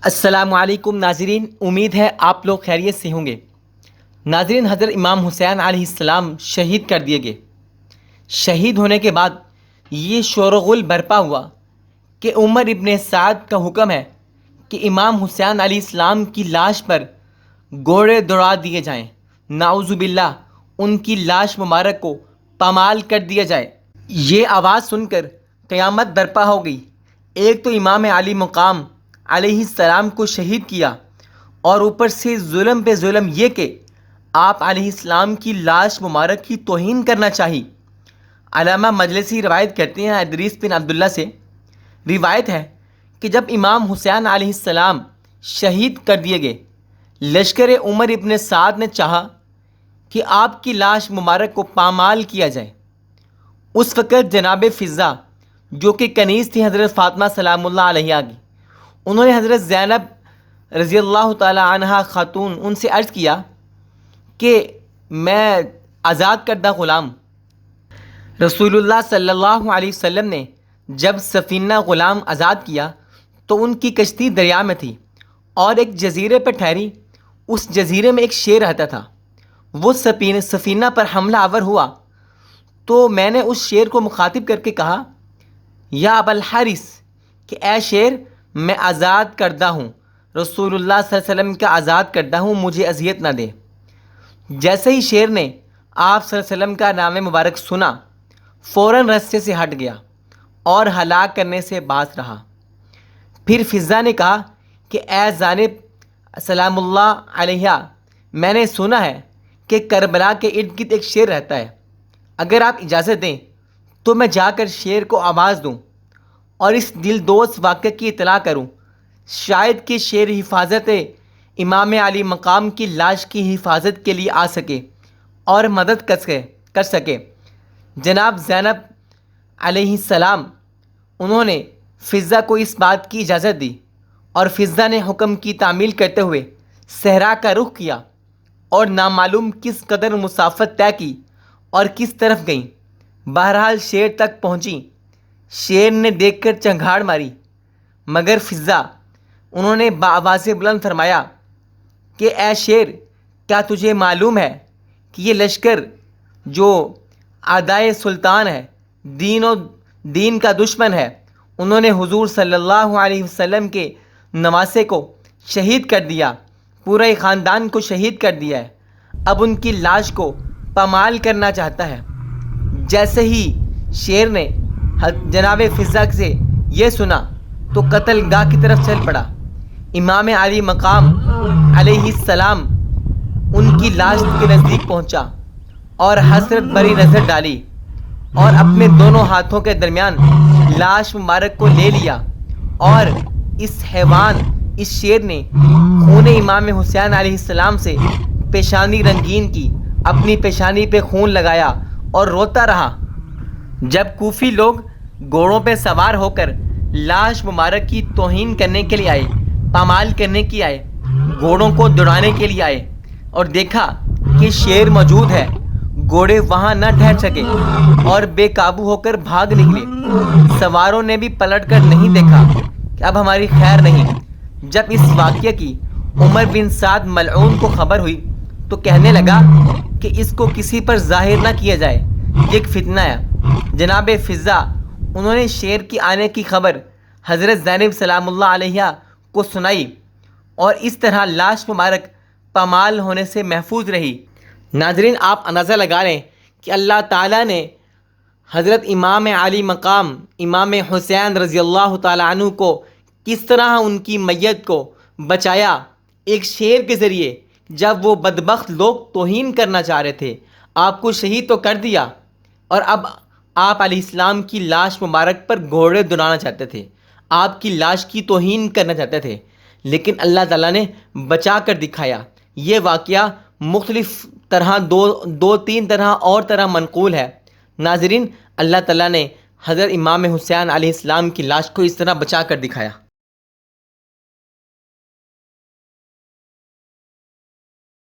السلام علیکم ناظرین، امید ہے آپ لوگ خیریت سے ہوں گے۔ ناظرین، حضرت امام حسین علیہ السلام شہید کر دیے گئے۔ شہید ہونے کے بعد یہ شور و غل برپا ہوا کہ عمر ابن سعد کا حکم ہے کہ امام حسین علیہ السلام کی لاش پر گھوڑے دوڑا دیے جائیں، نعوذ باللہ ان کی لاش مبارک کو پامال کر دیا جائے۔ یہ آواز سن کر قیامت برپا ہو گئی۔ ایک تو امام علی مقام علیہ السلام کو شہید کیا، اور اوپر سے ظلم پہ ظلم یہ کہ آپ علیہ السلام کی لاش مبارک کی توہین کرنا چاہی۔ علامہ مجلسی روایت کرتے ہیں ادریس بن عبداللہ سے، روایت ہے کہ جب امام حسین علیہ السلام شہید کر دیے گئے، لشکر عمر ابن سعد نے چاہا کہ آپ کی لاش مبارک کو پامال کیا جائے۔ اس وقت جناب فضہ جو کہ کنیز تھی حضرت فاطمہ سلام اللہ علیہا کی، انہوں نے حضرت زینب رضی اللہ تعالی عنہا خاتون ان سے عرض کیا کہ میں آزاد کردہ غلام۔ رسول اللہ صلی اللہ علیہ وسلم نے جب سفینہ غلام آزاد کیا تو ان کی کشتی دریا میں تھی اور ایک جزیرے پر ٹھہری۔ اس جزیرے میں ایک شیر رہتا تھا۔ وہ سفینہ پر حملہ آور ہوا تو میں نے اس شیر کو مخاطب کر کے کہا، یا ابا الحارث، کہ اے شیر، میں آزاد کردہ ہوں، رسول اللہ صلی اللہ علیہ وسلم کا آزاد کردہ ہوں، مجھے اذیت نہ دے۔ جیسے ہی شیر نے آپ صلی اللہ علیہ وسلم کا نام مبارک سنا، فوراً رستے سے ہٹ گیا اور ہلاک کرنے سے باز رہا۔ پھر فضہ نے کہا کہ اے زینب سلام اللہ علیہا، میں نے سنا ہے کہ کربلا کے ارد گرد ایک شیر رہتا ہے، اگر آپ اجازت دیں تو میں جا کر شیر کو آواز دوں اور اس دلدوز واقعے کی اطلاع کروں، شاید کہ شیر حفاظت امام علی مقام کی لاش کی حفاظت کے لیے آ سکے اور مدد کر سکے۔ جناب زینب علیہ السلام انہوں نے فضہ کو اس بات کی اجازت دی، اور فضہ نے حکم کی تعمیل کرتے ہوئے صحرا کا رخ کیا اور نامعلوم کس قدر مسافت طے کی اور کس طرف گئیں۔ بہرحال شیر تک پہنچی۔ شیر نے دیکھ کر چنگھاڑ ماری، مگر فضہ انہوں نے بآواز بلند فرمایا کہ اے شیر، کیا تجھے معلوم ہے کہ یہ لشکر جو اعدائے سلطان ہے، دین کا دشمن ہے، انہوں نے حضور صلی اللہ علیہ وسلم کے نواسے کو شہید کر دیا، پورے خاندان کو شہید کر دیا ہے، اب ان کی لاش کو پامال کرنا چاہتا ہے۔ جیسے ہی شیر نے جناب فضہ سے یہ سنا تو قتل گاہ کی طرف چل پڑا۔ امام علی مقام علیہ السلام ان کی لاش کے نزدیک پہنچا اور حسرت بری نظر ڈالی اور اپنے دونوں ہاتھوں کے درمیان لاش مبارک کو لے لیا، اور اس حیوان، اس شیر نے خون امام حسین علیہ السلام سے پیشانی رنگین کی، اپنی پیشانی پہ خون لگایا اور روتا رہا۔ جب کوفی لوگ گھوڑوں پہ سوار ہو کر لاش مبارک کی توہین کرنے کے لیے آئے، پامال کرنے کے آئے، گھوڑوں کو دوڑانے کے لیے آئے اور دیکھا کہ شیر موجود ہے، گھوڑے وہاں نہ ٹھہر سکے اور بے قابو ہو کر بھاگ نکلے۔ سواروں نے بھی پلٹ کر نہیں دیکھا کہ اب ہماری خیر نہیں۔ جب اس واقعے کی عمر بن سعد ملعون کو خبر ہوئی تو کہنے لگا کہ اس کو کسی پر ظاہر نہ کیا جائے، یہ ایک فتنہ ہے۔ جناب فضہ انہوں نے شیر کی آنے کی خبر حضرت زینب سلام اللہ علیہا کو سنائی، اور اس طرح لاش مبارک پامال ہونے سے محفوظ رہی۔ ناظرین، آپ اندازہ لگا لیں کہ اللہ تعالیٰ نے حضرت امام علی مقام امام حسین رضی اللہ تعالیٰ عنہ کو کس طرح ان کی میت کو بچایا، ایک شیر کے ذریعے۔ جب وہ بدبخت لوگ توہین کرنا چاہ رہے تھے، آپ کو شہید تو کر دیا، اور اب آپ علیہ السلام کی لاش مبارک پر گھوڑے دوڑانا چاہتے تھے، آپ کی لاش کی توہین کرنا چاہتے تھے، لیکن اللہ تعالیٰ نے بچا کر دکھایا۔ یہ واقعہ مختلف طرح دو تین طرح اور طرح منقول ہے۔ ناظرین، اللہ تعالیٰ نے حضرت امام حسین علیہ السلام کی لاش کو اس طرح بچا کر دکھایا۔